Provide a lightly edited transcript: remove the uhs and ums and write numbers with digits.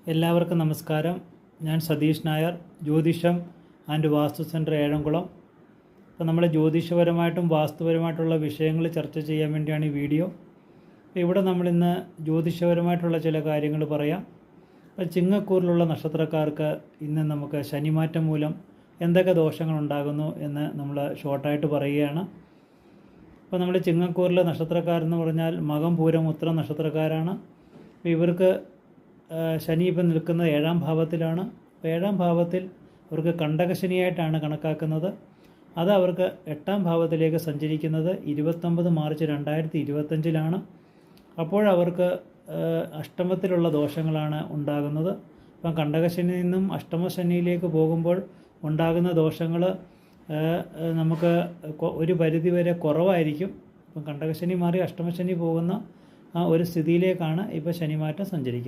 എല്ലാവർക്കും നമസ്കാരം. ഞാൻ സതീഷ് നായർ, ജ്യോതിഷം ആൻഡ് വാസ്തു സെൻറ്റർ ഏഴംകുളം. അപ്പോൾ നമ്മൾ ജ്യോതിഷപരമായിട്ടും വാസ്തുപരമായിട്ടുള്ള വിഷയങ്ങൾ ചർച്ച ചെയ്യാൻ വേണ്ടിയാണ് ഈ വീഡിയോ. അപ്പോൾ ഇവിടെ നമ്മളിന്ന് ജ്യോതിഷപരമായിട്ടുള്ള ചില കാര്യങ്ങൾ പറയാം. അപ്പോൾ ചിങ്ങക്കൂറിലുള്ള നക്ഷത്രക്കാർക്ക് ഇന്ന് നമുക്ക് ശനിമാറ്റം മൂലം എന്തൊക്കെ ദോഷങ്ങളുണ്ടാകുന്നു എന്ന് നമ്മൾ ഷോർട്ടായിട്ട് പറയുകയാണ്. അപ്പോൾ നമ്മൾ ചിങ്ങക്കൂറിലെ നക്ഷത്രക്കാരെന്ന് പറഞ്ഞാൽ മകം, പൂരം, ഉത്രം നക്ഷത്രക്കാരാണ്. അപ്പോൾ ഇവർക്ക് ശനി ഇപ്പം നിൽക്കുന്നത് 7ാം ഭാവത്തിലാണ്. അപ്പോൾ 7ാം ഭാവത്തിൽ അവർക്ക് കണ്ടകശനിയായിട്ടാണ് കണക്കാക്കുന്നത്. അത് അവർക്ക് 8ാം ഭാവത്തിലേക്ക് സഞ്ചരിക്കുന്നത് 29 മാർച്ച് 2025 അപ്പോഴവർക്ക് അഷ്ടമത്തിലുള്ള ദോഷങ്ങളാണ് ഉണ്ടാകുന്നത്. അപ്പം കണ്ടകശനിയിൽ നിന്നും അഷ്ടമശനിയിലേക്ക് പോകുമ്പോൾ ഉണ്ടാകുന്ന ദോഷങ്ങൾ നമുക്ക് ഒരു പരിധിവരെ കുറവായിരിക്കും. അപ്പം കണ്ടകശനി മാറി അഷ്ടമശനി പോകുന്ന ആ ഒരു സ്ഥിതിയിലേക്കാണ് ഇപ്പോൾ ശനിമാറ്റം സഞ്ചരിക്കുന്നത്.